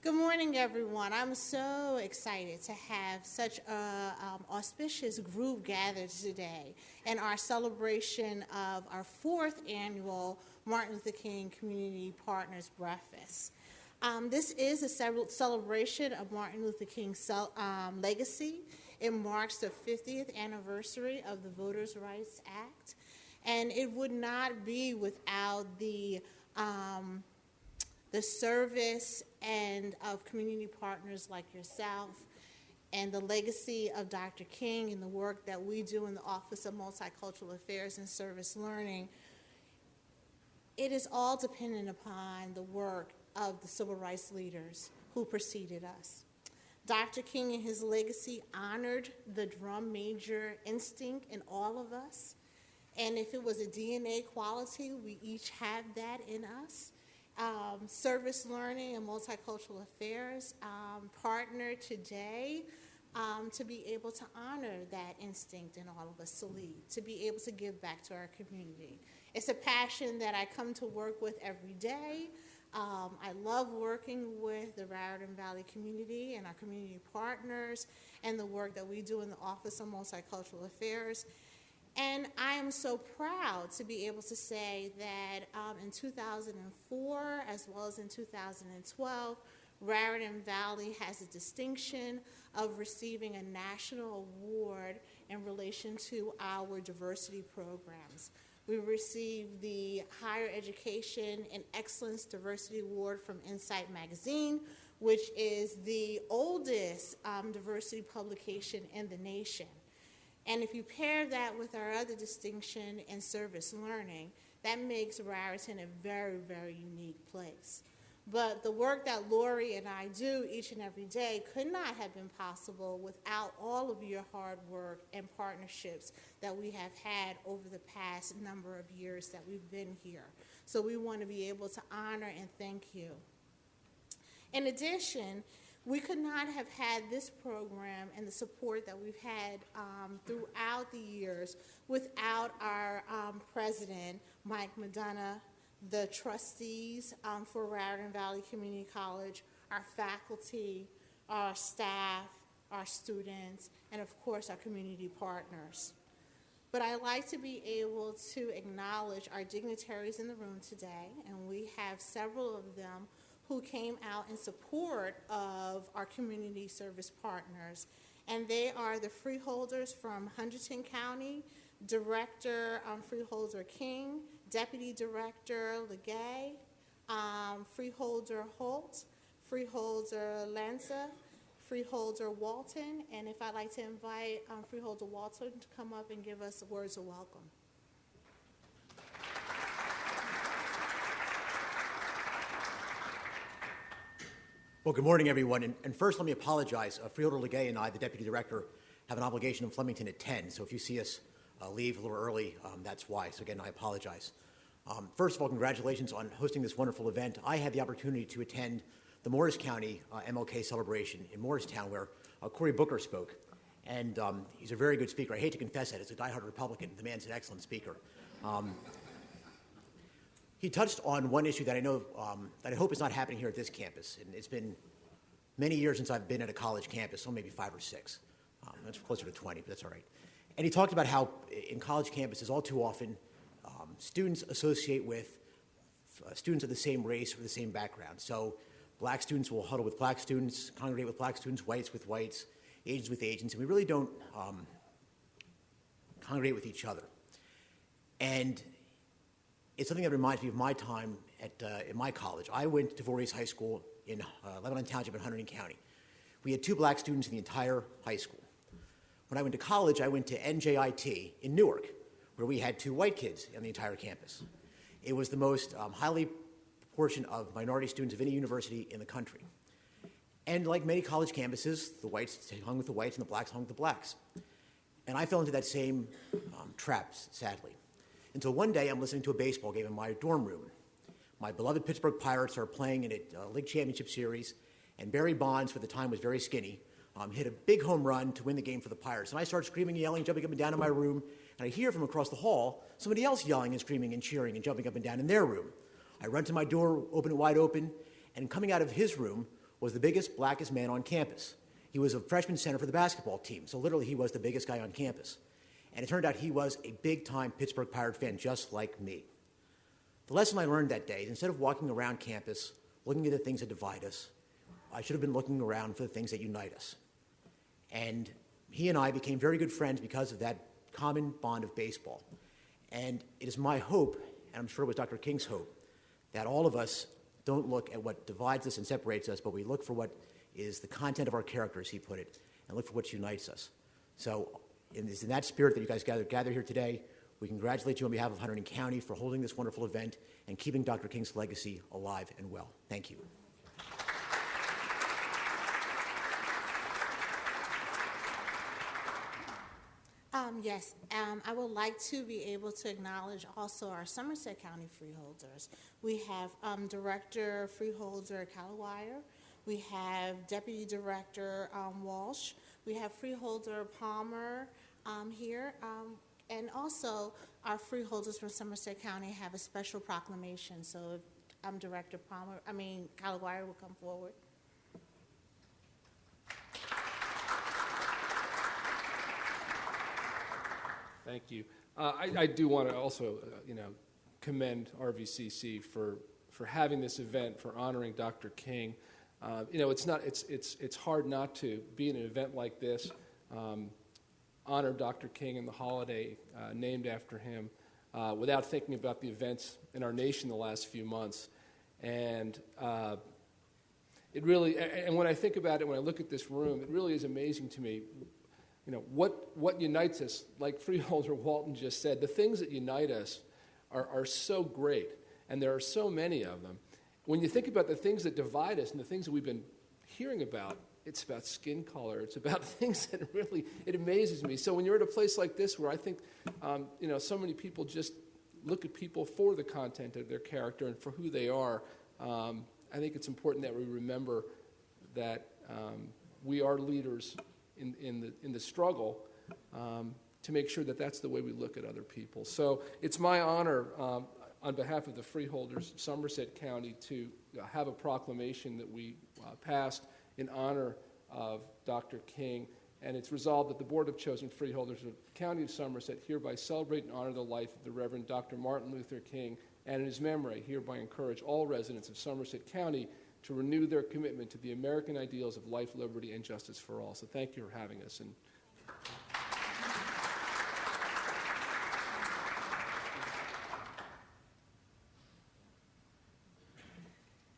Good morning, everyone. I'm so excited to have such an auspicious group gathered today in our celebration of our fourth annual Martin Luther King Community Partners Breakfast. This is a celebration of Martin Luther King's legacy. It marks the 50th anniversary of the Voters' Rights Act, and it would not be without the service and of community partners like yourself, and the legacy of Dr. King and the work that we do in the Office of Multicultural Affairs and Service Learning. It is all dependent upon the work of the civil rights leaders who preceded us. Dr. King and his legacy honored the drum major instinct in all of us, and if it was a DNA quality, we each have that in us. Service Learning and Multicultural Affairs partner today to be able to honor that instinct in all of us, to lead, to be able to give back to our community. It's a passion that I come to work with every day. I love working with the Raritan Valley community and our community partners and the work that we do in the Office of Multicultural Affairs. And I am so proud to be able to say that in 2004, as well as in 2012, Raritan Valley has the distinction of receiving a national award in relation to our diversity programs. We received the Higher Education and Excellence Diversity Award from Insight Magazine, which is the oldest diversity publication in the nation. And if you pair that with our other distinction in service learning, that makes Raritan a very, very unique place. But the work that Lori and I do each and every day could not have been possible without all of your hard work and partnerships that we have had over the past number of years that we've been here. So we want to be able to honor and thank you. In addition, we could not have had this program and the support that we've had throughout the years without our president, Mike McDonough, the trustees for Raritan Valley Community College, our faculty, our staff, our students, and of course our community partners. But I'd like to be able to acknowledge our dignitaries in the room today, and we have several of them who came out in support of our community service partners. And they are the Freeholders from Huntington County, Director Freeholder King, Deputy Director Legay, Freeholder Holt, Freeholder Lanza, Freeholder Walton, and if I'd like to invite Freeholder Walton to come up and give us words of welcome. Well, good morning, everyone. And first, let me apologize. Freeholder Legay and I, the Deputy Director, have an obligation in Flemington at 10. So if you see us leave a little early, that's why. So again, I apologize. First of all, congratulations on hosting this wonderful event. I had the opportunity to attend the Morris County MLK celebration in Morristown, where Cory Booker spoke. And he's a very good speaker. I hate to confess it. As a diehard Republican, the man's an excellent speaker. He touched on one issue that I know, that I hope is not happening here at this campus. And it's been many years since I've been at a college campus, so maybe 5 or 6. That's closer to 20, but that's all right. And he talked about how in college campuses, all too often, students associate with students of the same race or the same background. So black students will huddle with black students, congregate with black students, whites with whites, Asians with Asians, and we really don't congregate with each other. And it's something that reminds me of my time in my college. I went to Voorhees High School in Lebanon Township in Hunterdon County. We had 2 black students in the entire high school. When I went to college, I went to NJIT in Newark, where we had 2 white kids on the entire campus. It was the most highly proportion of minority students of any university in the country. And like many college campuses, the whites hung with the whites and the blacks hung with the blacks. And I fell into that same trap, sadly. Until one day, I'm listening to a baseball game in my dorm room. My beloved Pittsburgh Pirates are playing in a league championship series, and Barry Bonds, for the time was very skinny, hit a big home run to win the game for the Pirates. And I started screaming, yelling, jumping up and down in my room, and I hear from across the hall somebody else yelling and screaming and cheering and jumping up and down in their room. I run to my door, open it wide open, and coming out of his room was the biggest, blackest man on campus. He was a freshman center for the basketball team, so literally he was the biggest guy on campus. And it turned out he was a big-time Pittsburgh Pirate fan, just like me. The lesson I learned that day is instead of walking around campus, looking at the things that divide us, I should have been looking around for the things that unite us. And he and I became very good friends because of that common bond of baseball. And it is my hope, and I'm sure it was Dr. King's hope, that all of us don't look at what divides us and separates us, but we look for what is the content of our character, as he put it, and look for what unites us. So it's in that spirit that you guys gather here today. We congratulate you on behalf of Hunterdon County for holding this wonderful event and keeping Dr. King's legacy alive and well. Thank you. Yes, I would like to be able to acknowledge also our Somerset County freeholders. We have Director Freeholder Callawire. We have Deputy Director Walsh. We have Freeholder Palmer here. And also, our freeholders from Somerset County have a special proclamation. So if Director Callawire will come forward. Thank you. I do want to also, commend RVCC for having this event, for honoring Dr. King. It's hard not to be in an event like this, honor Dr. King and the holiday named after him, without thinking about the events in our nation the last few months. And it really, and when I think about it, when I look at this room, it really is amazing to me. What unites us, like Freeholder Walton just said, the things that unite us are so great, and there are so many of them. When you think about the things that divide us and the things that we've been hearing about, it's about skin color. It's about things that really, it amazes me. So when you're at a place like this where I think, so many people just look at people for the content of their character and for who they are, I think it's important that we remember that we are leaders in the struggle to make sure that that's the way we look at other people. So it's my honor on behalf of the freeholders of Somerset County to have a proclamation that we passed in honor of Dr. King. And it's resolved that the Board of Chosen Freeholders of the County of Somerset hereby celebrate and honor the life of the Reverend Dr. Martin Luther King, and in his memory hereby encourage all residents of Somerset County to renew their commitment to the American ideals of life, liberty, and justice for all. So thank you for having us. And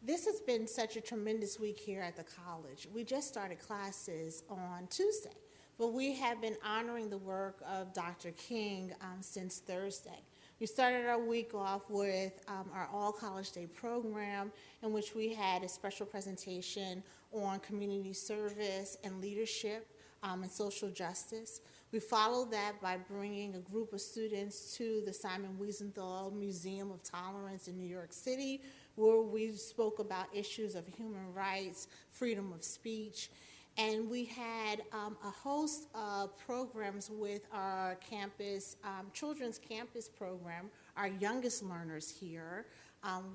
this has been such a tremendous week here at the college. We just started classes on Tuesday, but we have been honoring the work of Dr. King since Thursday. We started our week off with our all-college day program, in which we had a special presentation on community service and leadership and social justice. We followed that by bringing a group of students to the Simon Wiesenthal Museum of Tolerance in New York City, where we spoke about issues of human rights, freedom of speech. And we had a host of programs with our campus, children's campus program, our youngest learners here,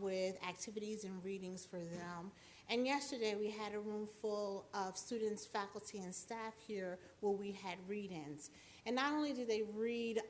with activities and readings for them. And yesterday we had a room full of students, faculty, and staff here where we had read-ins. And not only did they read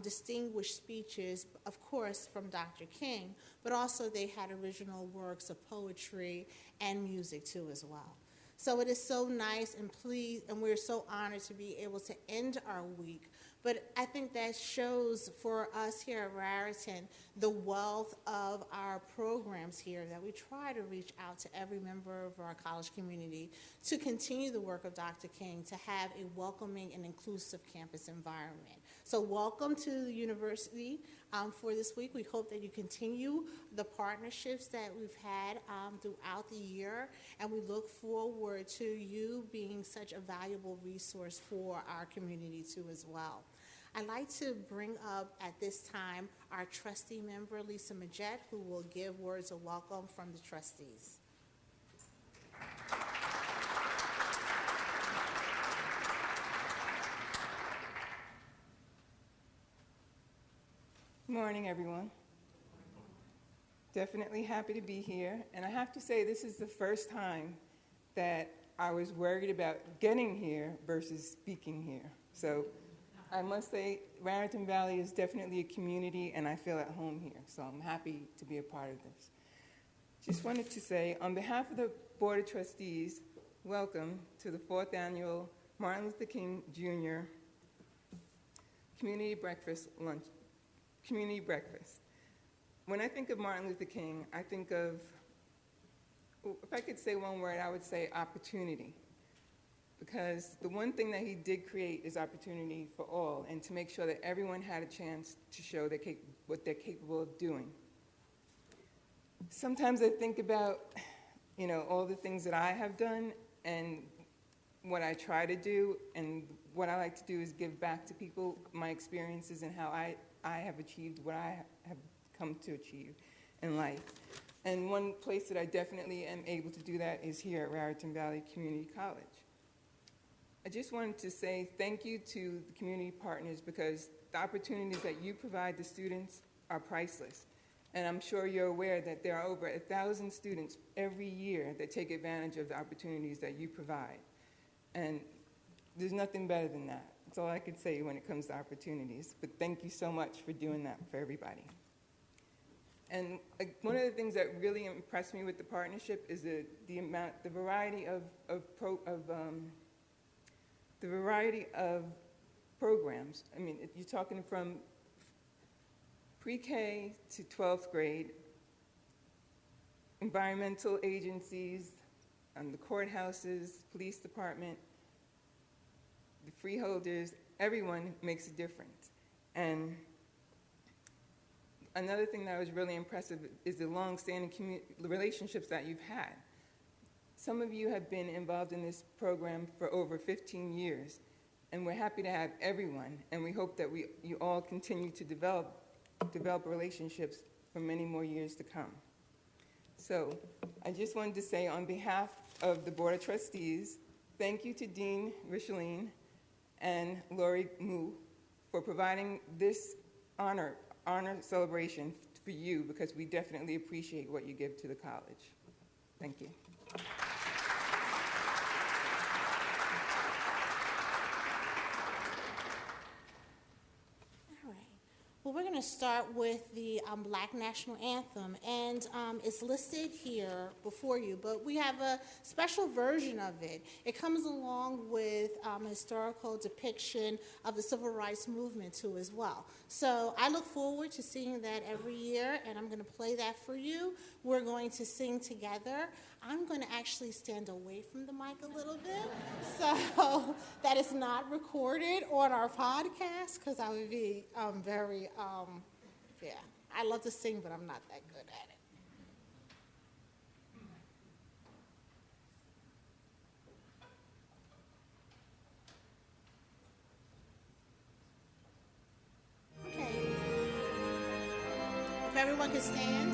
distinguished speeches, of course, from Dr. King, but also they had original works of poetry and music too as well. So it is so nice and pleased, and we're so honored to be able to end our week. But I think that shows for us here at Raritan the wealth of our programs here, that we try to reach out to every member of our college community to continue the work of Dr. King, to have a welcoming and inclusive campus environment. So welcome to the university for this week. We hope that you continue the partnerships that we've had throughout the year, and we look forward to you being such a valuable resource for our community too as well. I'd like to bring up at this time our trustee member, Lisa Majette, who will give words of welcome from the trustees. Good morning, everyone. Definitely happy to be here. And I have to say, this is the first time that I was worried about getting here versus speaking here. So I must say, Raritan Valley is definitely a community, and I feel at home here. So I'm happy to be a part of this. Just wanted to say, on behalf of the Board of Trustees, welcome to the 4th Annual Martin Luther King Jr. Community Breakfast. When I think of Martin Luther King, I think of, if I could say one word, I would say opportunity. Because the one thing that he did create is opportunity for all, and to make sure that everyone had a chance to show what they're capable of doing. Sometimes I think about, all the things that I have done and what I try to do, and what I like to do is give back to people my experiences and how I have achieved what I have come to achieve in life. And one place that I definitely am able to do that is here at Raritan Valley Community College. I just wanted to say thank you to the community partners, because the opportunities that you provide the students are priceless. And I'm sure you're aware that there are over 1,000 students every year that take advantage of the opportunities that you provide. And there's nothing better than that. That's all I could say when it comes to opportunities. But thank you so much for doing that for everybody. And one of the things that really impressed me with the partnership is the variety of programs. I mean, you're talking from pre-K to 12th grade, environmental agencies, the courthouses, police department, the freeholders, everyone makes a difference. And another thing that was really impressive is the long-standing relationships that you've had. Some of you have been involved in this program for over 15 years, and we're happy to have everyone, and we hope that you all continue to develop relationships for many more years to come. So I just wanted to say, on behalf of the Board of Trustees, thank you to Dean Richeline and Lori Moo for providing this honor celebration for you, because we definitely appreciate what you give to the college. Thank you. Well, we're going to start with the Black National Anthem, and it's listed here before you, but we have a special version of it. It comes along with a historical depiction of the Civil Rights Movement, too, as well. So I look forward to seeing that every year, and I'm going to play that for you. We're going to sing together. I'm going to actually stand away from the mic a little bit so that it's not recorded on our podcast, because I would be very, I love to sing, but I'm not that good at it. Okay. If everyone could stand.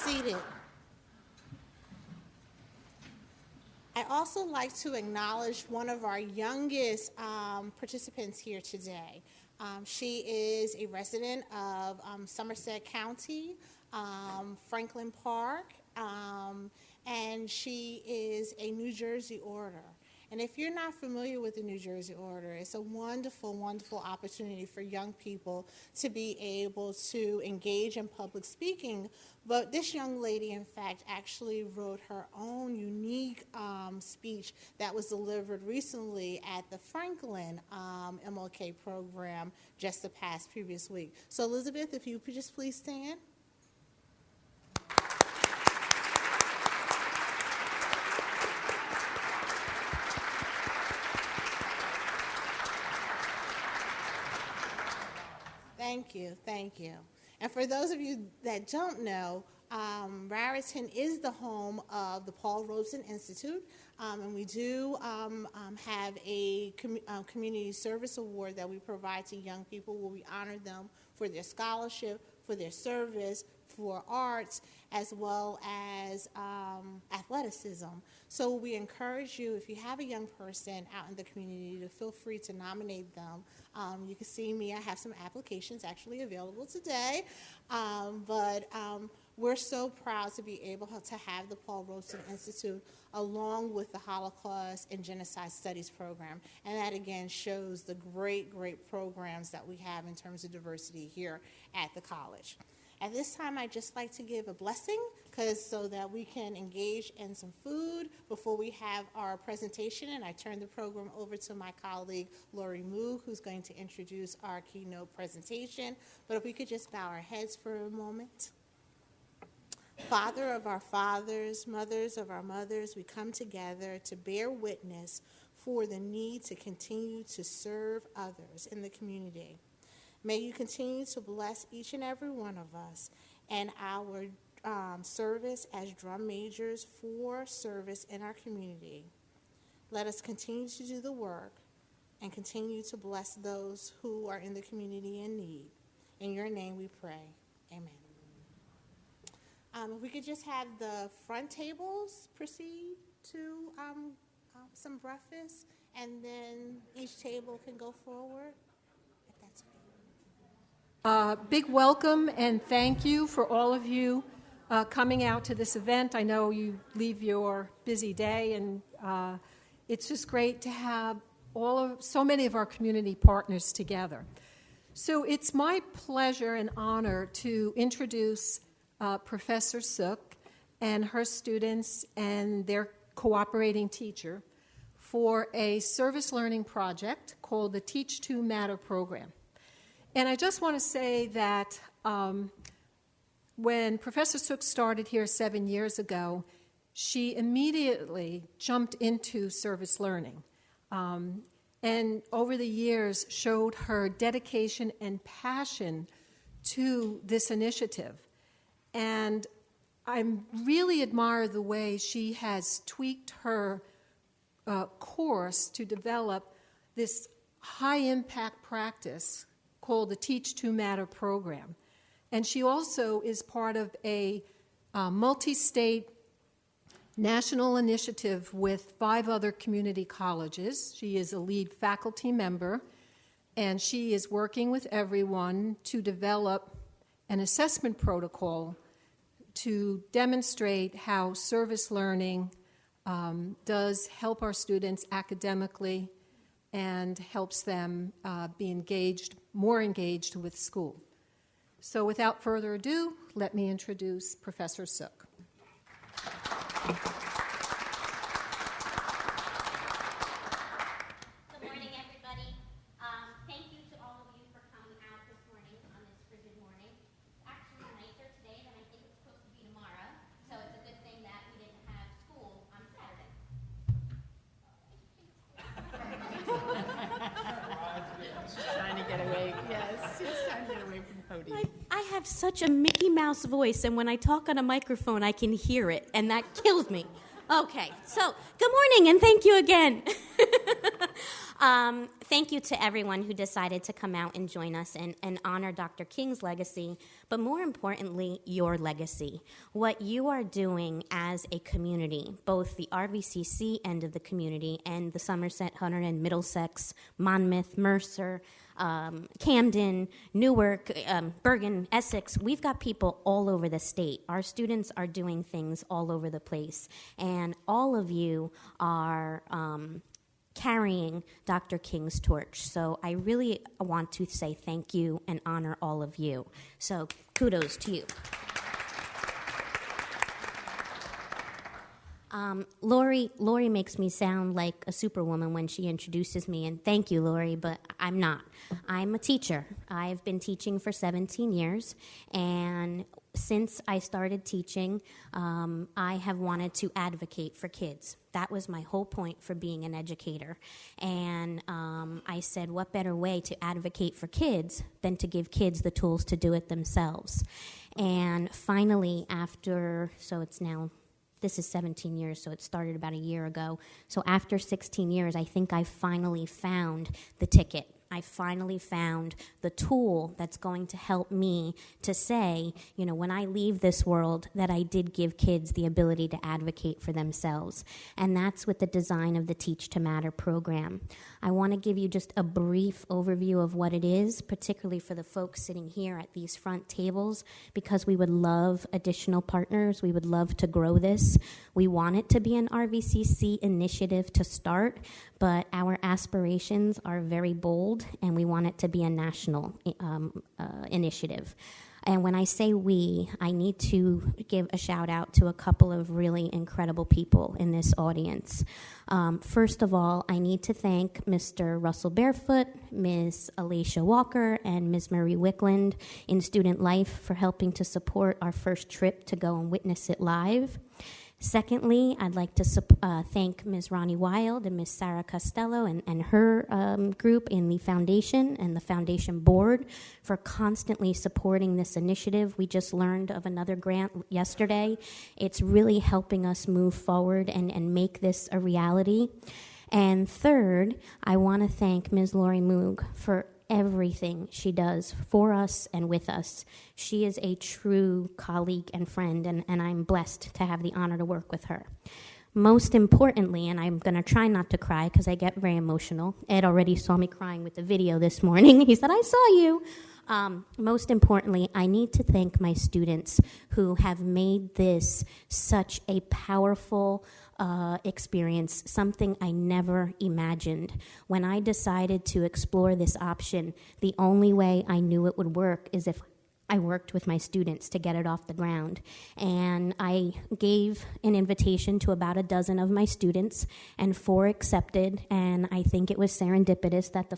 seated. I'd also like to acknowledge one of our youngest participants here today. She is a resident of Somerset County, Franklin Park, and she is a New Jersey Order. And if you're not familiar with the New Jersey Order, it's a wonderful, wonderful opportunity for young people to be able to engage in public speaking. But this young lady, in fact, actually wrote her own unique speech that was delivered recently at the Franklin MLK program just the past previous week. So, Elizabeth, if you could just please stand. Thank you, thank you. And for those of you that don't know, Raritan is the home of the Paul Robeson Institute, and we do have a community service award that we provide to young people where we honor them for their scholarship, for their service, for arts, as well as athleticism. So we encourage you, if you have a young person out in the community, to feel free to nominate them. You can see me, I have some applications actually available today, but we're so proud to be able to have the Paul Robeson Institute along with the Holocaust and Genocide Studies program. And that, again, shows the great, great programs that we have in terms of diversity here at the college. At this time, I'd just like to give a blessing so that we can engage in some food before we have our presentation. And I turn the program over to my colleague, Lori Moog, who's going to introduce our keynote presentation. But if we could just bow our heads for a moment. Father of our fathers, mothers of our mothers, we come together to bear witness for the need to continue to serve others in the community. May you continue to bless each and every one of us and our service as drum majors for service in our community. Let us continue to do the work and continue to bless those who are in the community in need. In your name we pray. Amen. If we could just have the front tables proceed to some breakfast, and then each table can go forward, if that's okay. Big welcome and thank you for all of you coming out to this event. I know you leave your busy day, and it's just great to have so many of our community partners together. So it's my pleasure and honor to introduce Professor Sook and her students and their cooperating teacher for a service learning project called the Teach to Matter program. And I just want to say that when Professor Sook started here 7 years ago, she immediately jumped into service learning. And over the years showed her dedication and passion to this initiative. And I really admire the way she has tweaked her course to develop this high-impact practice called the Teach to Matter program. And she also is part of a multi-state national initiative with 5 other community colleges. She is a lead faculty member, and she is working with everyone to develop an assessment protocol to demonstrate how service learning does help our students academically and helps them be more engaged with school. So without further ado, let me introduce Professor Sook. Good morning, everybody. Thank you to all of you for coming out this morning on this frigid morning. It's actually nicer today than I think it's supposed to be tomorrow, so it's a good thing that we didn't have school on Saturday. Trying to get away. Yes, she's trying to get away from the podium. I have such a Mickey Mouse voice, and when I talk on a microphone, I can hear it, and that kills me. Okay, so good morning, and thank you again. Thank you to everyone who decided to come out and join us and honor Dr. King's legacy, but more importantly, your legacy. What you are doing as a community, both the RVCC end of the community and the Somerset, Hunterdon, Middlesex, Monmouth, Mercer, Camden, Newark, Bergen, Essex, we've got people all over the state. Our students are doing things all over the place, and all of you are carrying Dr. King's torch. So I really want to say thank you and honor all of you. So kudos to you. Lori makes me sound like a superwoman when she introduces me, and thank you, Lori, but I'm not. I'm a teacher. I've been teaching for 17 years, and since I started teaching, I have wanted to advocate for kids. That was my whole point for being an educator. And I said, what better way to advocate for kids than to give kids the tools to do it themselves? And finally, this is 17 years, so it started about a year ago. So after 16 years, I think I finally found the ticket. I finally found the tool that's going to help me to say, when I leave this world, that I did give kids the ability to advocate for themselves. And that's with the design of the Teach to Matter program. I want to give you just a brief overview of what it is, particularly for the folks sitting here at these front tables, because we would love additional partners. We would love to grow this. We want it to be an RVCC initiative to start, but our aspirations are very bold, and we want it to be a national initiative. And when I say we, I need to give a shout out to a couple of really incredible people in this audience. First of all, I need to thank Mr. Russell Barefoot, Ms. Alicia Walker, and Ms. Marie Wickland in Student Life for helping to support our first trip to go and witness it live. Secondly, I'd like to thank Ms. Ronnie Wild and Ms. Sarah Costello and her group in the foundation and the foundation board for constantly supporting this initiative. We just learned of another grant yesterday. It's really helping us move forward and make this a reality. And third, I want to thank Ms. Lori Moog for everything she does for us and with us. She is a true colleague and friend, and I'm blessed to have the honor to work with her. Most importantly, and I'm going to try not to cry because I get very emotional. Ed already saw me crying with the video this morning. He said, I saw you. Most importantly, I need to thank my students who have made this such a powerful experience, something I never imagined. When I decided to explore this option, the only way I knew it would work is if I worked with my students to get it off the ground. And I gave an invitation to about a dozen of my students, and 4 accepted, and I think it was serendipitous that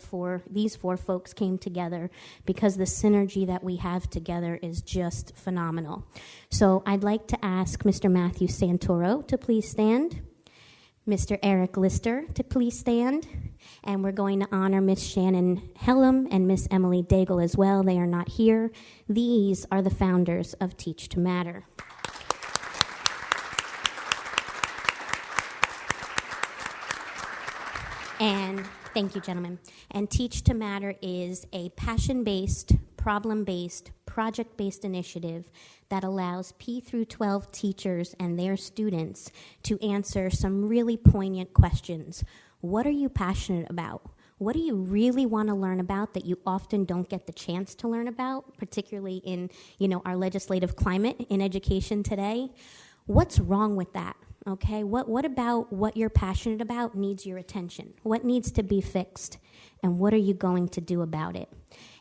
these four folks came together because the synergy that we have together is just phenomenal. So I'd like to ask Mr. Matthew Santoro to please stand, Mr. Eric Lister to please stand, and we're going to honor Miss Shannon Hellam and Miss Emily Daigle as well. They are not here. These are the founders of Teach to Matter. And thank you, gentlemen. And Teach to Matter is a passion-based, problem-based, project-based initiative that allows P through 12 teachers and their students to answer some really poignant questions. What are you passionate about? What do you really want to learn about that you often don't get the chance to learn about, particularly in, our legislative climate in education today? What's wrong with that? Okay, what about what you're passionate about needs your attention? What needs to be fixed? And what are you going to do about it?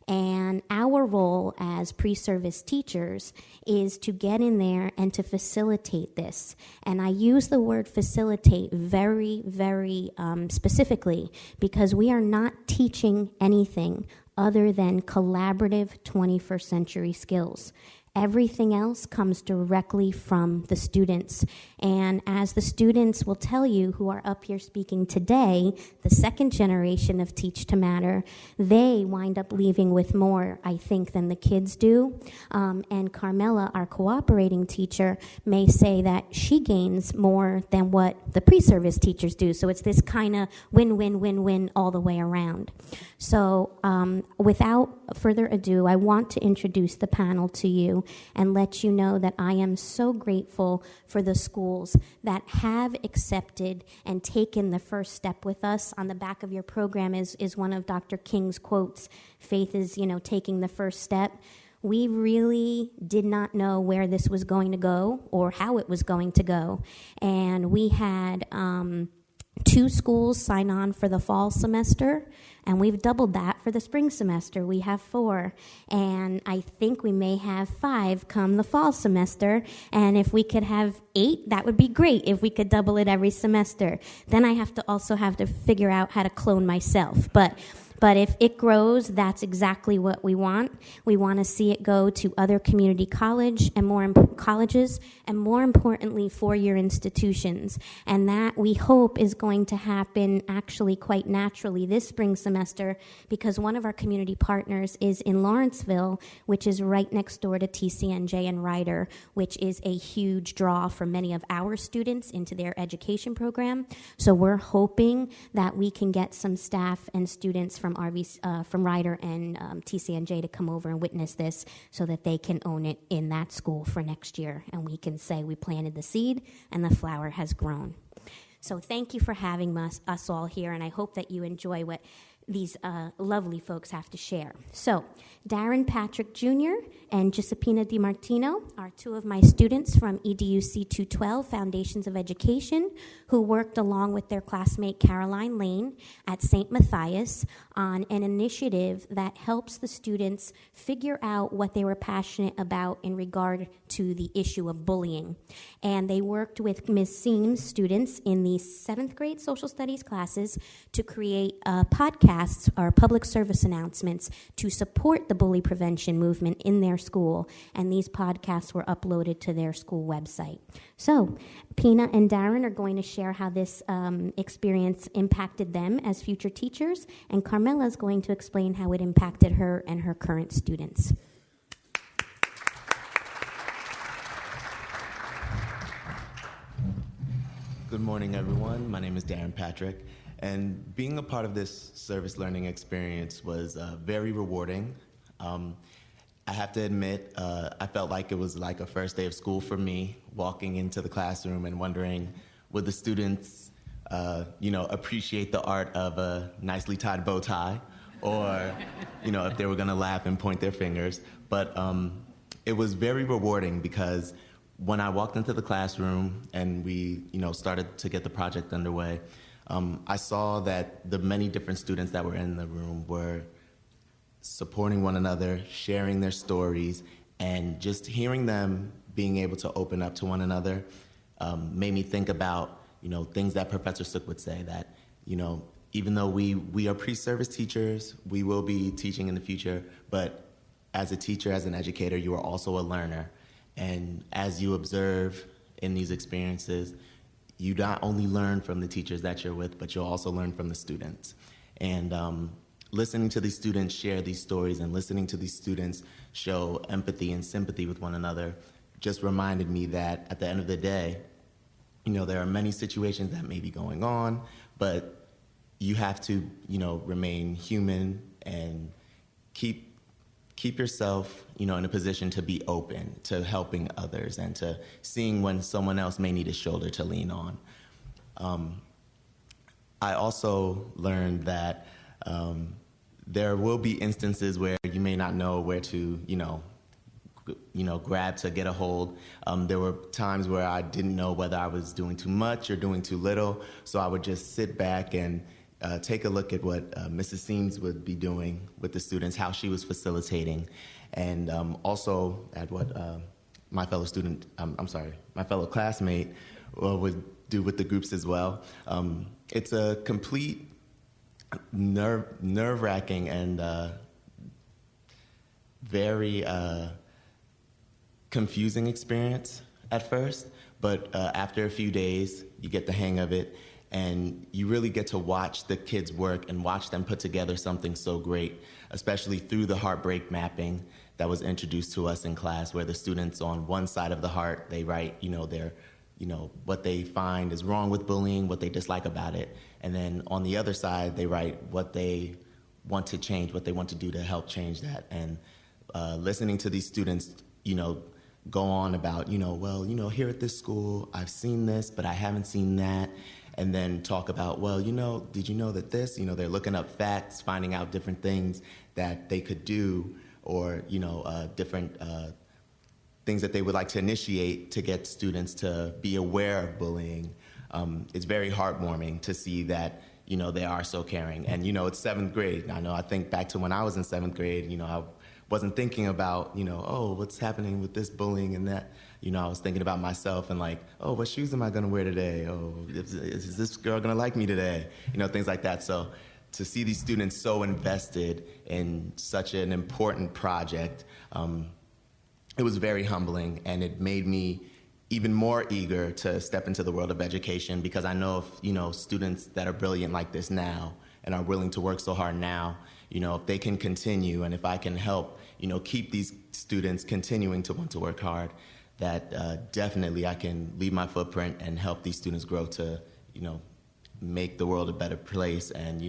And our role as pre-service teachers is to get in there and to facilitate this. And I use the word facilitate very, very specifically because we are not teaching anything other than collaborative 21st century skills. Everything else comes directly from the students. And as the students will tell you who are up here speaking today, the second generation of Teach to Matter, they wind up leaving with more, I think, than the kids do. And Carmela, our cooperating teacher, may say that she gains more than what the pre-service teachers do. So it's this kind of win-win-win-win all the way around. So without further ado, I want to introduce the panel to you and let you know that I am so grateful for the schools that have accepted and taken the first step with us. On the back of your program is one of Dr. King's quotes, faith is, taking the first step. We really did not know where this was going to go or how it was going to go. And we had 2 schools sign on for the fall semester, and we've doubled that for the spring semester. We have 4, and I think we may have 5 come the fall semester, and if we could have 8, that would be great if we could double it every semester. Then I have to figure out how to clone myself, but if it grows, that's exactly what we want. We want to see it go to other community colleges, and more importantly, 4-year institutions. And that, we hope, is going to happen actually quite naturally this spring semester, because one of our community partners is in Lawrenceville, which is right next door to TCNJ and Ryder, which is a huge draw for many of our students into their education program. So we're hoping that we can get some staff and students from Ryder and TCNJ to come over and witness this so that they can own it in that school for next year. And we can say we planted the seed and the flower has grown. So thank you for having us all here, and I hope that you enjoy what these lovely folks have to share. So Darren Patrick Jr. and Giuseppina DiMartino are 2 of my students from EDUC 212 Foundations of Education, who worked along with their classmate Caroline Lane at St. Matthias on an initiative that helps the students figure out what they were passionate about in regard to the issue of bullying. And they worked with Ms. Seam's students in the 7th grade social studies classes to create podcasts or public service announcements to support the bully prevention movement in their school. And these podcasts were uploaded to their school website. So Pina and Darren are going to share how this experience impacted them as future teachers, and Carmela is going to explain how it impacted her and her current students. Good morning, everyone. My name is Darren Patrick, and being a part of this service learning experience was very rewarding. I have to admit, I felt like it was like a first day of school for me, walking into the classroom and wondering, would the students, appreciate the art of a nicely tied bow tie, or, if they were going to laugh and point their fingers. But it was very rewarding because when I walked into the classroom and we, started to get the project underway, I saw that the many different students that were in the room were supporting one another, sharing their stories, and just hearing them being able to open up to one another made me think about, things that Professor Sook would say, that, even though we are pre-service teachers, we will be teaching in the future, but as a teacher, as an educator, you are also a learner. And as you observe in these experiences, you not only learn from the teachers that you're with, but you'll also learn from the students. And listening to these students share these stories and listening to these students show empathy and sympathy with one another just reminded me that at the end of the day, there are many situations that may be going on, but you have to, remain human and keep yourself, in a position to be open to helping others and to seeing when someone else may need a shoulder to lean on. I also learned that there will be instances where you may not know where to, grab to get a hold. There were times where I didn't know whether I was doing too much or doing too little, so I would just sit back and take a look at what Mrs. Seams would be doing with the students, how she was facilitating, and also at what my fellow classmate would do with the groups as well. It's a complete nerve-wracking and very confusing experience at first, but after a few days, you get the hang of it, and you really get to watch the kids work and watch them put together something so great, especially through the heartbreak mapping that was introduced to us in class, where the students on one side of the heart, they write, what they find is wrong with bullying, what they dislike about it, and then on the other side, they write what they want to change, what they want to do to help change that. And listening to these students, go on about, here at this school, I've seen this, but I haven't seen that. And then talk about, did you know that this, they're looking up facts, finding out different things that they could do, or, different things that they would like to initiate to get students to be aware of bullying. It's very heartwarming to see that, they are so caring. And, it's 7th grade. I think back to when I was in 7th grade, I wasn't thinking about, what's happening with this bullying and that. I was thinking about myself and like, what shoes am I going to wear today? Is this girl going to like me today? Things like that. So to see these students so invested in such an important project, it was very humbling, and it made me even more eager to step into the world of education, because I know if, students that are brilliant like this now and are willing to work so hard now, if they can continue, and if I can help, keep these students continuing to want to work hard, that definitely I can leave my footprint and help these students grow to, make the world a better place and,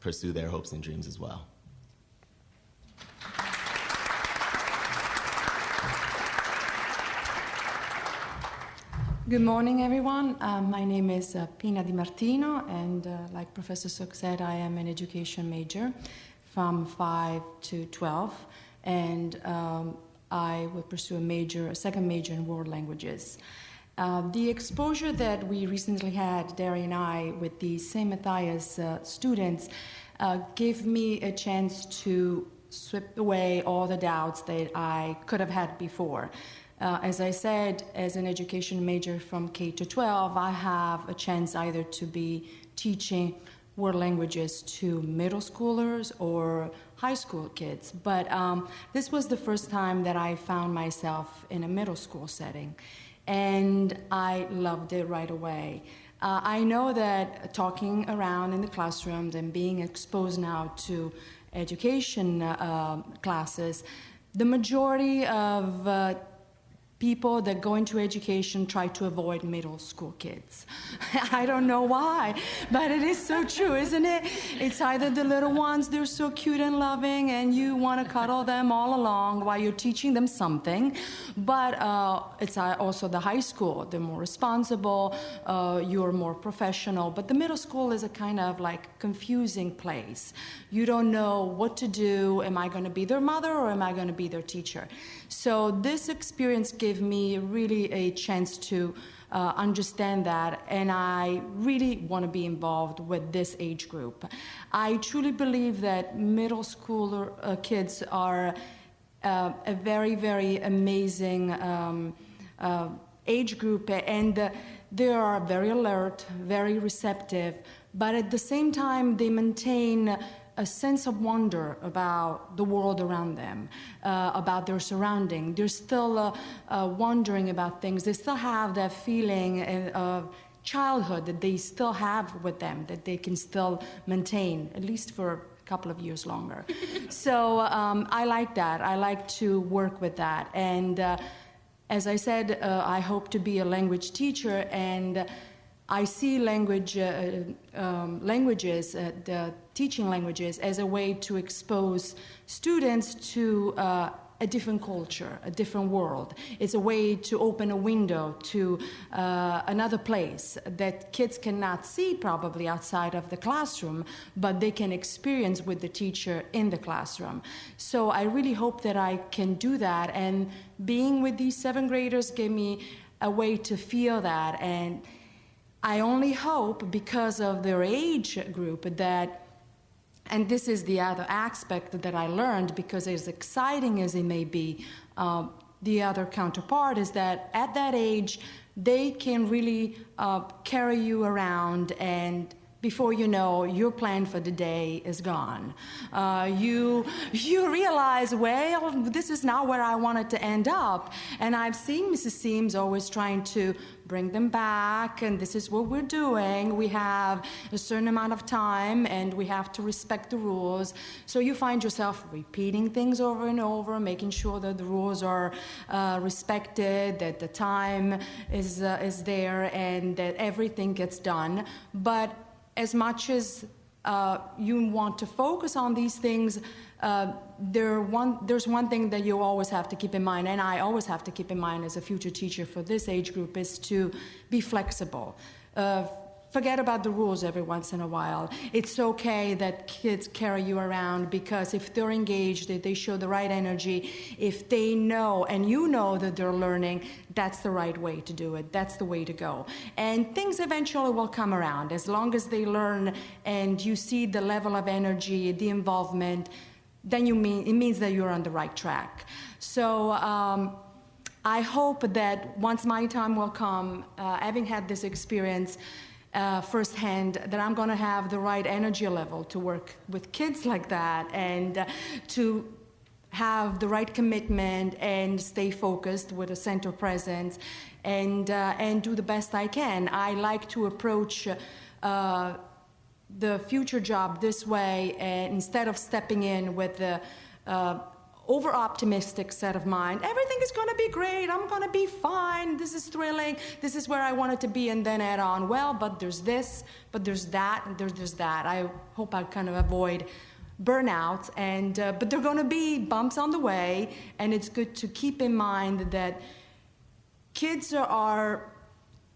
pursue their hopes and dreams as well. Good morning, everyone. My name is Carmela DiMartino, and like Professor Sook said, I am an education major from 5 to 12, and I will pursue a second major in world languages. The exposure that we recently had, Derry and I, with the St. Matthias students gave me a chance to sweep away all the doubts that I could have had before. As I said, as an education major from K to 12, I have a chance either to be teaching world languages to middle schoolers or high school kids. But this was the first time that I found myself in a middle school setting, and I loved it right away. I know that talking around in the classrooms and being exposed now to education classes, the majority of people that go into education try to avoid middle school kids. I don't know why, but it is so true, isn't it? It's either the little ones, they're so cute and loving, and you want to cuddle them all along while you're teaching them something, but it's also the high school. They're more responsible, you're more professional, but the middle school is a kind of like confusing place. You don't know what to do. Am I going to be their mother or am I going to be their teacher? So this experience gave me really a chance to understand that, and I really want to be involved with this age group. I truly believe that middle school kids are a very, very amazing age group, and they are very alert, very receptive, but at the same time they maintain a sense of wonder about the world around them, about their surrounding. They're still wondering about things. They still have that feeling of childhood that they still have with them, that they can still maintain, at least for a couple of years longer. So I like that. I like to work with that. And as I said, I hope to be a language teacher, and I see teaching languages as a way to expose students to a different culture, a different world. It's a way to open a window to another place that kids cannot see probably outside of the classroom, but they can experience with the teacher in the classroom. So I really hope that I can do that, and being with these 7th graders gave me a way to feel that. And I only hope, because of their age group, that, and this is the other aspect that I learned, because as exciting as it may be, the other counterpart is that at that age, they can really carry you around and before you know, your plan for the day is gone. You realize, well, this is not where I wanted to end up. And I've seen Mrs. Seams always trying to bring them back, and this is what we're doing. We have a certain amount of time, and we have to respect the rules. So you find yourself repeating things over and over, making sure that the rules are respected, that the time is there, and that everything gets done. But as much as you want to focus on these things, there's one thing that you always have to keep in mind, and I always have to keep in mind as a future teacher for this age group, is to be flexible. Forget about the rules every once in a while. It's okay that kids carry you around, because if they're engaged, if they show the right energy, if they know and you know that they're learning, that's the right way to do it. That's the way to go. And things eventually will come around. As long as they learn and you see the level of energy, the involvement, then it means that you're on the right track. So I hope that once my time will come, having had this experience firsthand, that I'm going to have the right energy level to work with kids like that, and to have the right commitment and stay focused with a center presence, and do the best I can. I like to approach the future job this way, and instead of stepping in with the over-optimistic set of mind, everything is going to be great, I'm going to be fine, this is thrilling, this is where I wanted to be, and then add on, well, but there's this, but there's that, and there's that. I hope I kind of avoid burnout, and but there are going to be bumps on the way, and it's good to keep in mind that kids are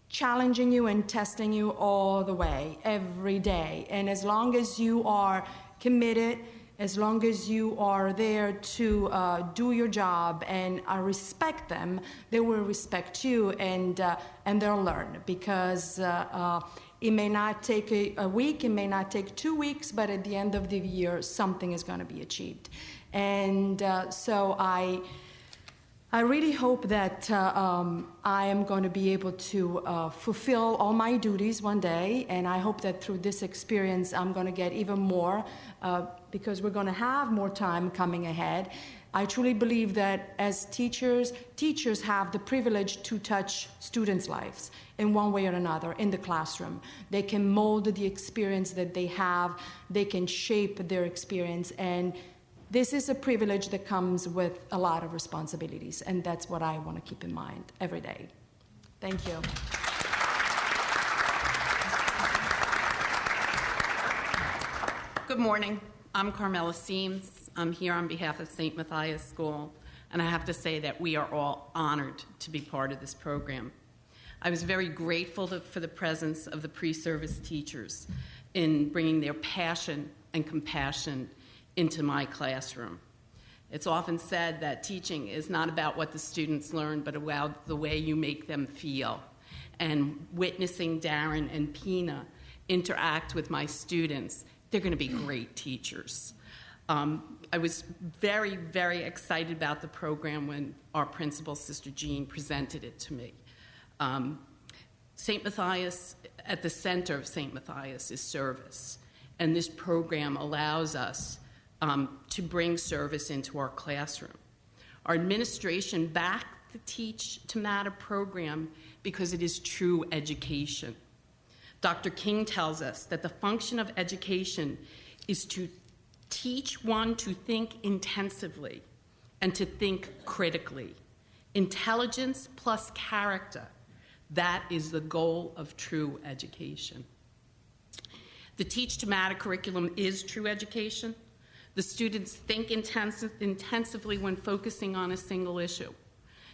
challenging you and testing you all the way, every day, and as long as you are committed, as long as you are there to do your job and respect them, they will respect you, and they'll learn, because it may not take a week, it may not take 2 weeks, but at the end of the year, something is going to be achieved. And so I really hope that I am going to be able to fulfill all my duties one day, and I hope that through this experience I'm going to get even more, because we're going to have more time coming ahead. I truly believe that as teachers have the privilege to touch students' lives in one way or another in the classroom. They can mold the experience that they have, they can shape their experience, and this is a privilege that comes with a lot of responsibilities, and that's what I want to keep in mind every day. Thank you. Good morning. I'm Carmela Seams. I'm here on behalf of St. Matthias School, and I have to say that we are all honored to be part of this program. I was very grateful for the presence of the pre-service teachers in bringing their passion and compassion into my classroom. It's often said that teaching is not about what the students learn, but about the way you make them feel. And witnessing Darren and Pina interact with my students, they're going to be great teachers. I was very, very excited about the program when our principal, Sister Jean, presented it to me. St. Matthias, at the center of St. Matthias is service, and this program allows us to bring service into our classroom. Our administration backed the Teach to Matter program because it is true education. Dr. King tells us that the function of education is to teach one to think intensively and to think critically. Intelligence plus character, that is the goal of true education. The Teach to Matter curriculum is true education. The students think intensively when focusing on a single issue.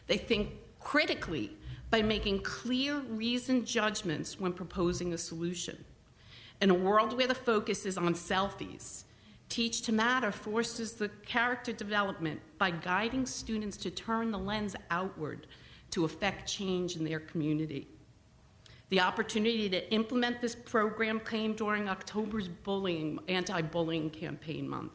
They think critically by making clear, reasoned judgments when proposing a solution. In a world where the focus is on selfies, Teach to Matter fosters the character development by guiding students to turn the lens outward to affect change in their community. The opportunity to implement this program came during October's anti-bullying campaign month.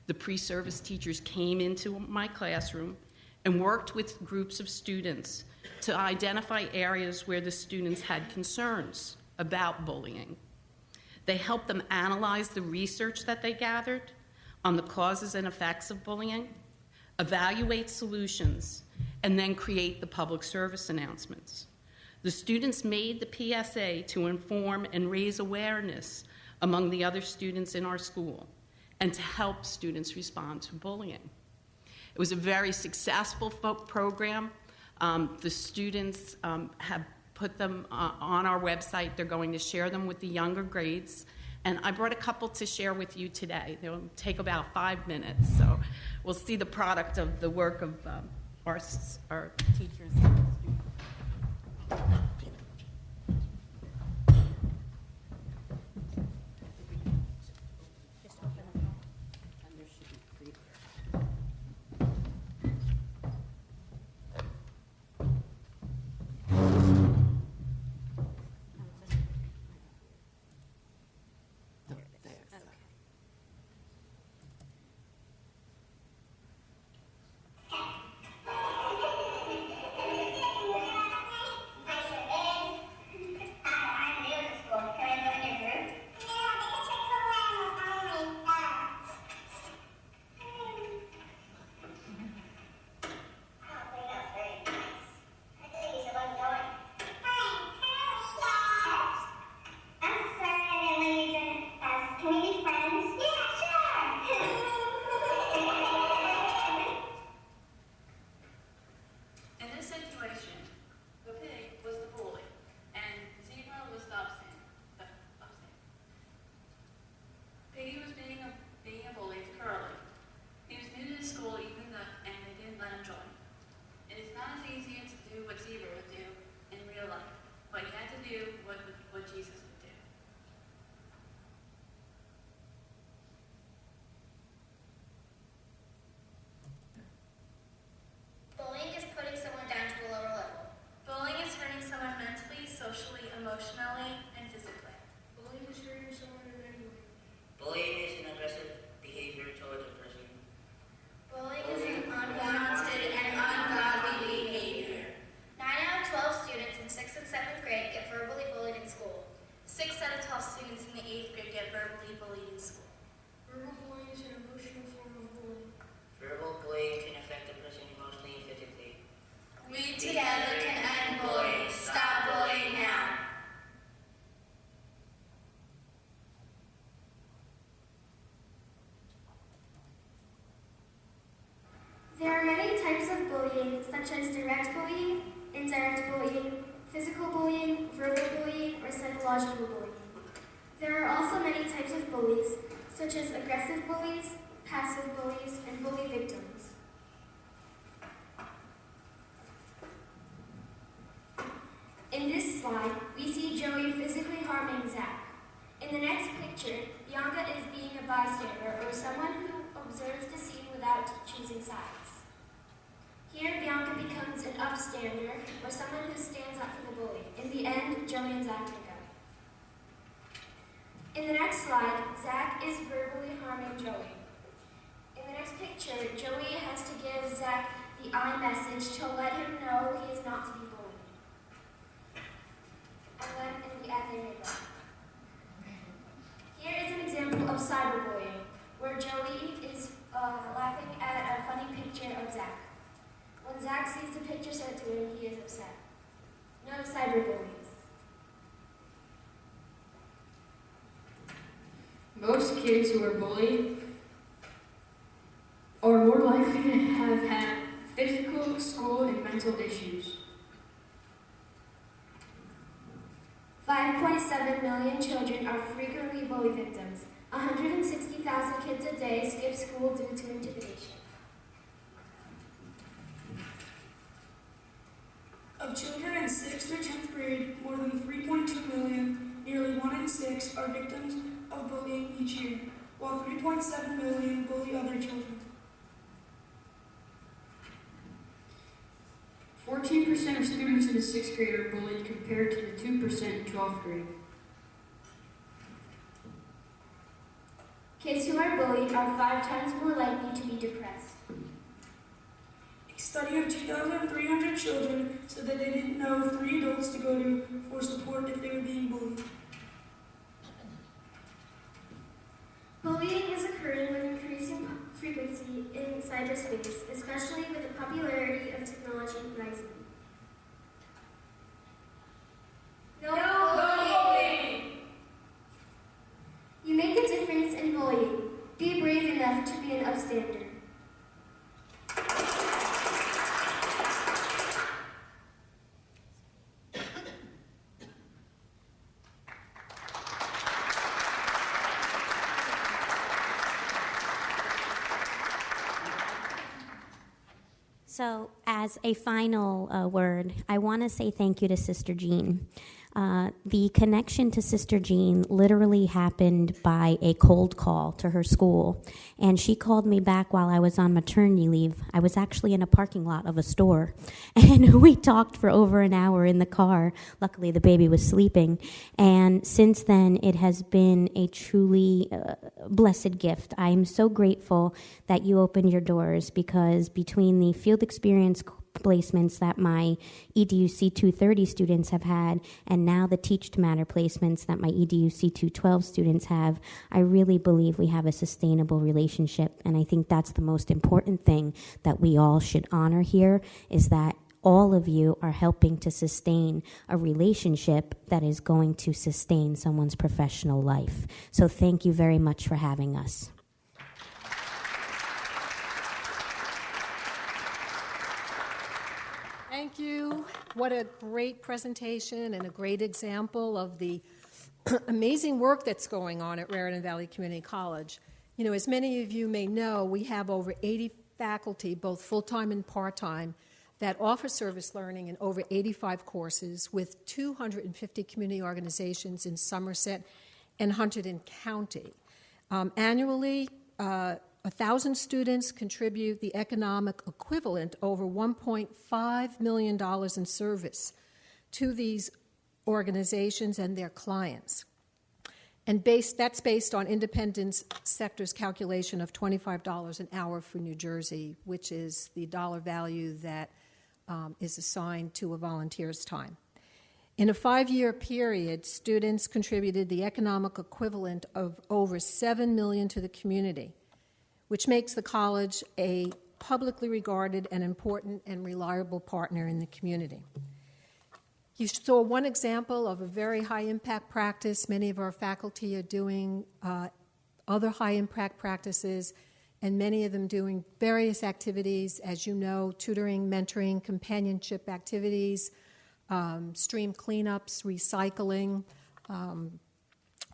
The pre-service teachers came into my classroom and worked with groups of students to identify areas where the students had concerns about bullying. They help them analyze the research that they gathered on the causes and effects of bullying, evaluate solutions, and then create the public service announcements. The students made the PSA to inform and raise awareness among the other students in our school and to help students respond to bullying. It was a very successful program. The students have put them on our website. They're going to share them with the younger grades. And I brought a couple to share with you today. They'll take about 5 minutes. So we'll see the product of the work of our teachers and students. Emotionally and physically. Bullying is hurting someone in any way. Bullying is an aggressive behavior towards a person. Bullying is an unwanted and ungodly behavior. 9 out of 12 students in 6th and 7th grade get verbally bullied in school. 6 out of 12 students in the 8th grade get verbally bullied in school. Verbal bullying is an emotional form of bullying. Verbal bullying can affect a person emotionally and physically. We together can end bullying. Stop bullying now. There are many types of bullying, such as direct bullying, indirect bullying, physical bullying, verbal bullying, or psychological bullying. There are also many types of bullies, such as aggressive bullies, passive bullies, and bully victims. In this slide, we see Joey physically harming Zach. In the next picture, Bianca is being a bystander, or someone who observes the scene without choosing sides. Here, Bianca becomes an upstander, or someone who stands up for the bully. In the end, Joey and Zach make up. In the next slide, Zach is verbally harming Joey. In the next picture, Joey has to give Zach the I message to let him know he is not to be bullied. And then in the end, they make up. Here is an example of cyberbullying, where Joey is laughing at a funny picture of Zach. When Zach sees the picture sent to him, he is upset. No cyberbullies. Most kids who are bullied are more likely to have had physical, school, and mental issues. 5.7 million children are frequently bully victims. 160,000 kids a day skip school due to intimidation. Of children in 6th through 10th grade, more than 3.2 million, nearly 1 in 6, are victims of bullying each year, while 3.7 million bully other children. 14% of students in the 6th grade are bullied compared to the 2% in 12th grade. Kids who are bullied are 5 times more likely to be depressed. A study of 2,300 children said that they didn't know 3 adults to go to for support if they were being bullied. occurring with increasing frequency in cyberspace, especially with the popularity of technology rising. No bullying! You make a difference in bullying. Be brave enough to be an upstander. So, as a final word, I want to say thank you to Sister Jean. The connection to Sister Jean literally happened by a cold call to her school, and she called me back while I was on maternity leave. I was actually in a parking lot of a store, and we talked for over an hour in the car. Luckily, the baby was sleeping, and since then, it has been a truly blessed gift. I am so grateful that you opened your doors, because between the field experience placements that my EDUC 230 students have had, and now the Teach to Matter placements that my EDUC 212 students have, I really believe we have a sustainable relationship, and I think that's the most important thing that we all should honor here, is that all of you are helping to sustain a relationship that is going to sustain someone's professional life. So thank you very much for having us. Thank you. What a great presentation and a great example of the amazing work that's going on at Raritan Valley Community College. You know, as many of you may know, we have over 80 faculty, both full-time and part-time, that offer service learning in over 85 courses with 250 community organizations in Somerset and Hunterdon County. Annually, 1,000 students contribute the economic equivalent over $1.5 million in service to these organizations and their clients. And that's based on Independent Sector's calculation of $25 an hour for New Jersey, which is the dollar value that is assigned to a volunteer's time. In a 5-year period, students contributed the economic equivalent of over $7 million to the community, which makes the college a publicly regarded and important and reliable partner in the community. You saw one example of a very high-impact practice. Many of our faculty are doing other high-impact practices, and many of them doing various activities, as you know, tutoring, mentoring, companionship activities, stream cleanups, recycling,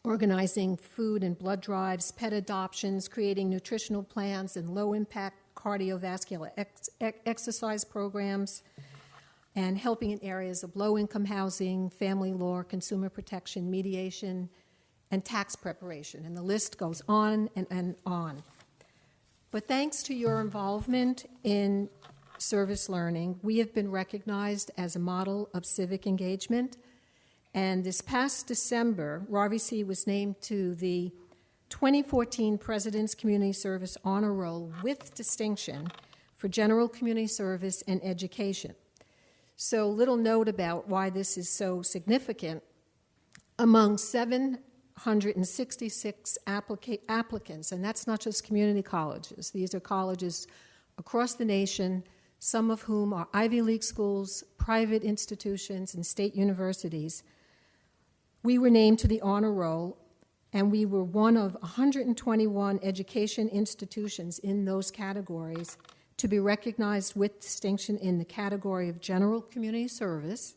organizing food and blood drives, pet adoptions, creating nutritional plans and low-impact cardiovascular exercise programs, and helping in areas of low-income housing, family law, consumer protection, mediation, and tax preparation. And the list goes on and on. But thanks to your involvement in service learning, we have been recognized as a model of civic engagement. And this past December, RVC was named to the 2014 President's Community Service Honor Roll with distinction for general community service and education. So, little note about why this is so significant. Among 766 applicants, and that's not just community colleges, these are colleges across the nation, some of whom are Ivy League schools, private institutions, and state universities. We were named to the honor roll, and we were one of 121 education institutions in those categories to be recognized with distinction in the category of general community service,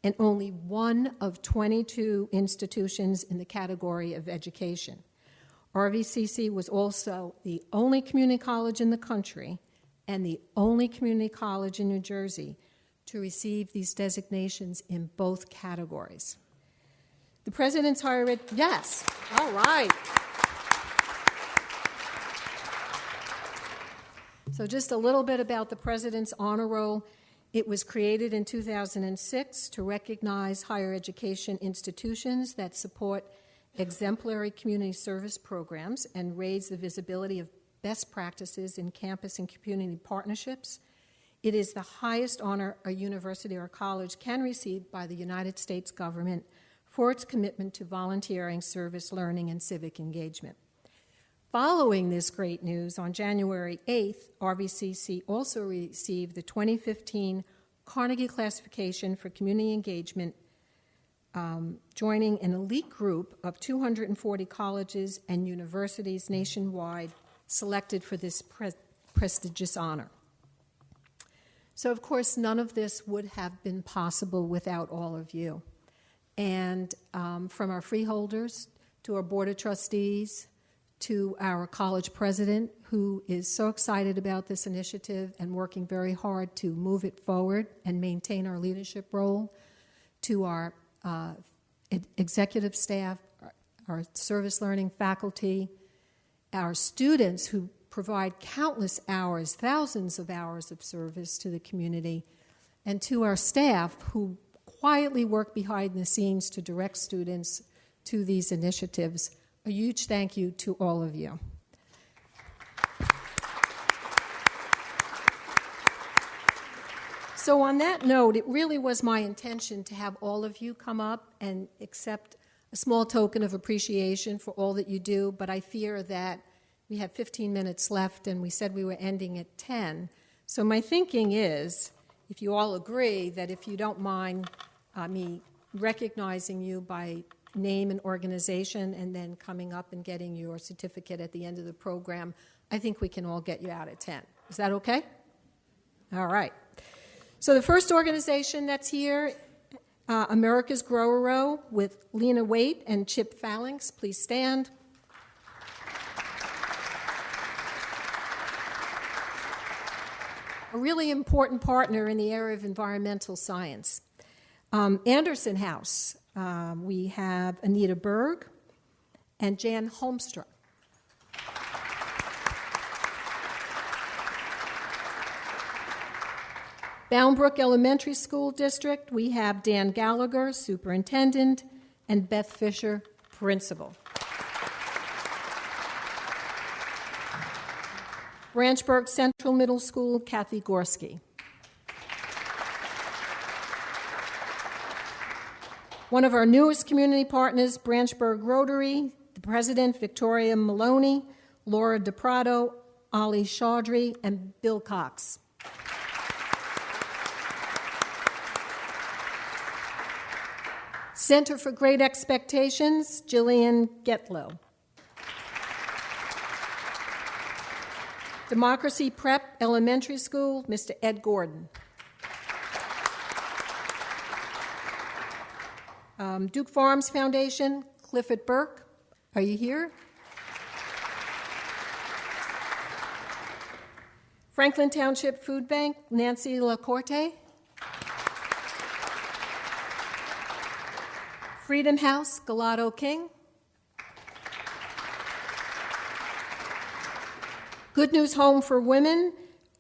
and only one of 22 institutions in the category of education. RVCC was also the only community college in the country and the only community college in New Jersey to receive these designations in both categories. The President's Higher Ed, yes, all right. So just a little bit about the President's Honor Roll. It was created in 2006 to recognize higher education institutions that support exemplary community service programs and raise the visibility of best practices in campus and community partnerships. It is the highest honor a university or college can receive by the United States government for its commitment to volunteering, service learning, and civic engagement. Following this great news, on January 8th, RVCC also received the 2015 Carnegie Classification for Community Engagement, joining an elite group of 240 colleges and universities nationwide selected for this prestigious honor. So, of course, none of this would have been possible without all of you. And from our freeholders to our Board of Trustees to our college president, who is so excited about this initiative and working very hard to move it forward and maintain our leadership role, to our executive staff, our service learning faculty, our students who provide countless hours, thousands of hours of service to the community, and to our staff who quietly work behind the scenes to direct students to these initiatives. A huge thank you to all of you. So on that note, it really was my intention to have all of you come up and accept a small token of appreciation for all that you do, but I fear that we have 15 minutes left and we said we were ending at 10. So my thinking is, if you all agree, that if you don't mind me recognizing you by name and organization and then coming up and getting your certificate at the end of the program, I think we can all get you out at 10. Is that okay? All right. So the first organization that's here, America's Grower Row, with Lena Waite and Chip Phalanx. Please stand. A really important partner in the area of environmental science. Anderson House, we have Anita Berg and Jan Holmstrom. Boundbrook Elementary School District, we have Dan Gallagher, Superintendent, and Beth Fisher, Principal. Branchburg Central Middle School, Kathy Gorski. One of our newest community partners, Branchburg Rotary, the President, Victoria Maloney, Laura DePrado, Ali Chaudhry, and Bill Cox. Center for Great Expectations, Jillian Getlow. Democracy Prep Elementary School, Mr. Ed Gordon. Duke Farms Foundation, Clifford Burke. Are you here? Franklin Township Food Bank, Nancy LaCorte. Freedom House, Galato King. Good News Home for Women,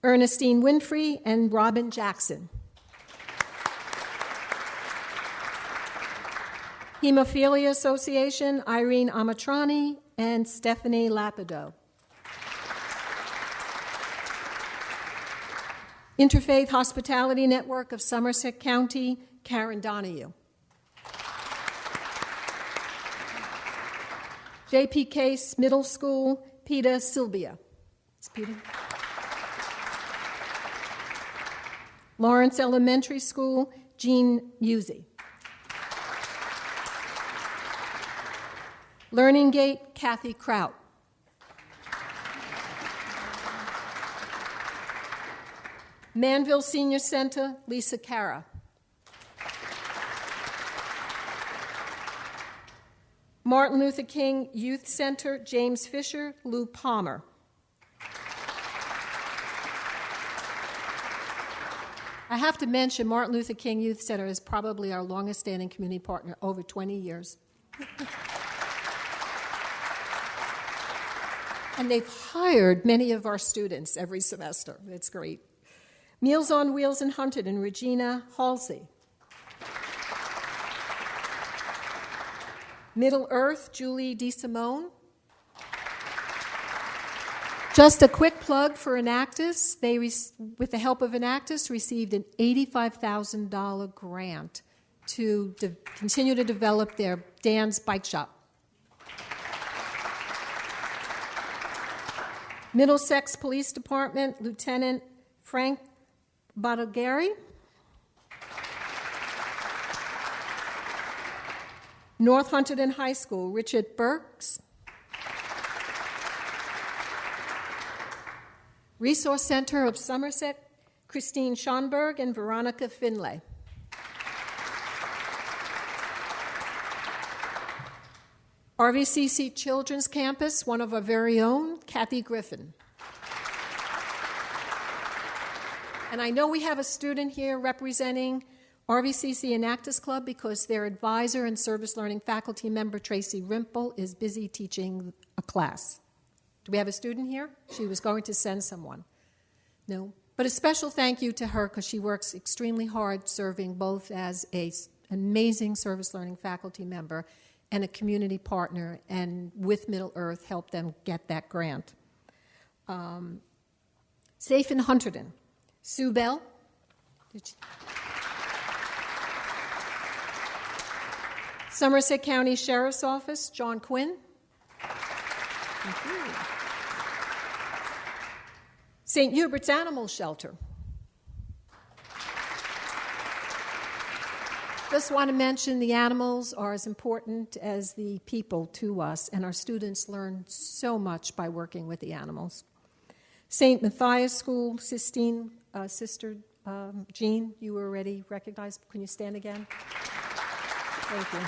Ernestine Winfrey and Robin Jackson. Hemophilia Association, Irene Amatrani and Stephanie Lapido. Interfaith Hospitality Network of Somerset County, Karen Donahue. J.P. Case Middle School, Peter Silvia. It's Peter. Lawrence Elementary School, Jean Musey. Learning Gate, Kathy Kraut. Manville Senior Center, Lisa Cara. Martin Luther King Youth Center, James Fisher, Lou Palmer. I have to mention Martin Luther King Youth Center is probably our longest standing community partner, over 20 years. And they've hired many of our students every semester. It's great. Meals on Wheels in Hunterdon, Regina Halsey. Middle Earth, Julie DeSimone. Just a quick plug for Enactus. They, with the help of Enactus, received an $85,000 grant to continue to develop their Dan's Bike Shop. Middlesex Police Department, Lieutenant Frank Badagari. North Hunterdon High School, Richard Burks. Resource Center of Somerset, Christine Schonberg and Veronica Finlay. RVCC Children's Campus, one of our very own, Kathy Griffin. And I know we have a student here representing RVCC Enactus Club because their advisor and service learning faculty member, Tracy Rimple, is busy teaching a class. Do we have a student here? She was going to send someone. No. But a special thank you to her because she works extremely hard serving both as an amazing service learning faculty member and a community partner, and with Middle Earth helped them get that grant. Safe in Hunterdon, Sue Bell. Somerset County Sheriff's Office, John Quinn. Thank you. St. Hubert's Animal Shelter. Just want to mention the animals are as important as the people to us, and our students learn so much by working with the animals. St. Matthias School, Sister Jean, you were already recognized. Can you stand again? Thank you.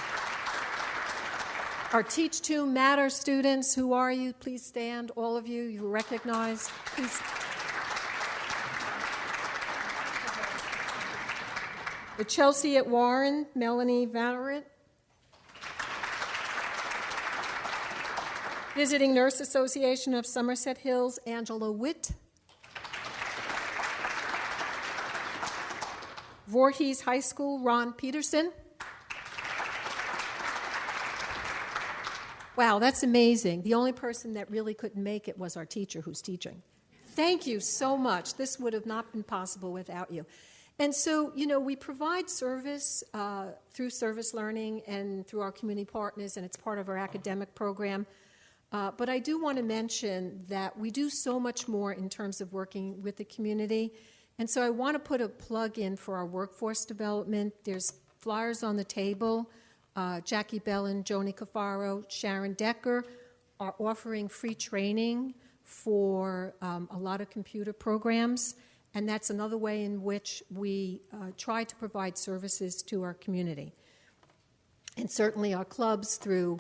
Our Teach to Matter students, who are you? Please stand, all of you. You're recognized. Please. The Chelsea at Warren, Melanie Valorant. Visiting Nurse Association of Somerset Hills, Angela Witt. Voorhees High School, Ron Peterson. Wow, that's amazing. The only person that really couldn't make it was our teacher who's teaching. Thank you so much. This would have not been possible without you. And so, we provide service through service learning and through our community partners, and it's part of our academic program. But I do want to mention that we do so much more in terms of working with the community. And so I want to put a plug in for our workforce development. There's flyers on the table. Jackie Bellin, Joni Cafaro, Sharon Decker are offering free training for a lot of computer programs. And that's another way in which we try to provide services to our community. And certainly our clubs through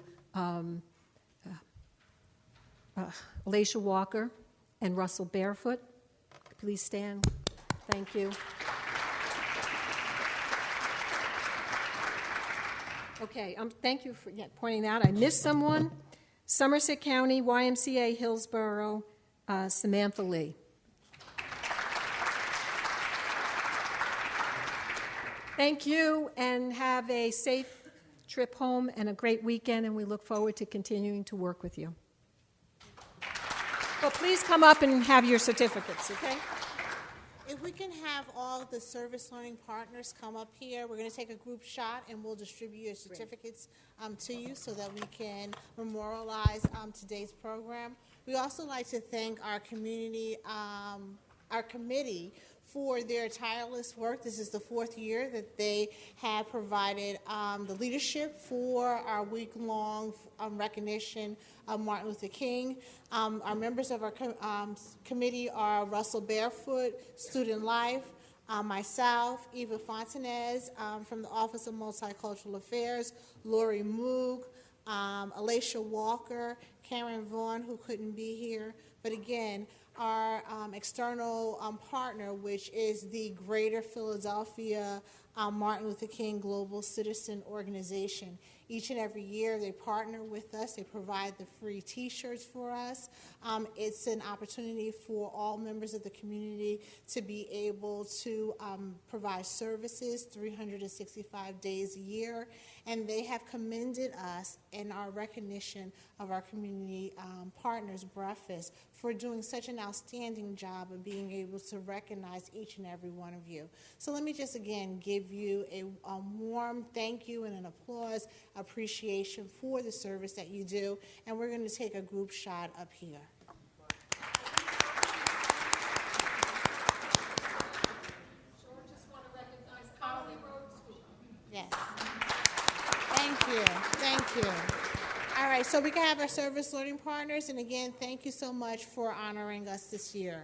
Alicia Walker and Russell Barefoot. Please stand. Thank you. Okay, thank you for pointing out. I missed someone. Somerset County, YMCA Hillsborough, Samantha Lee. Thank you, and have a safe trip home and a great weekend, and we look forward to continuing to work with you. Well, please come up and have your certificates, okay? If we can have all the service learning partners come up here, we're going to take a group shot and we'll distribute your certificates to you so that we can memorialize today's program. We also like to thank our community, our committee, for their tireless work. This is the 4th year that they have provided the leadership for our week-long recognition of Martin Luther King. Our members of our committee are Russell Barefoot, Student Life, myself, Eva Fontanez from the Office of Multicultural Affairs, Lori Moog, Alicia Walker, Karen Vaughn, who couldn't be here. But again, our external partner, which is the Greater Philadelphia Martin Luther King Global Citizen Organization. Each and every year they partner with us. They provide the free T-shirts for us. It's an opportunity for all members of the community to be able to provide services 365 days a year. And they have commended us in our recognition of our community partners breakfast for doing such an outstanding job of being able to recognize each and every one of you. So let me just again give you a warm thank you and an applause, appreciation for the service that you do. And we're going to take a group shot up here. Yes. Thank you. Thank you. All right, so we can have our service learning partners, and again, thank you so much for honoring us this year.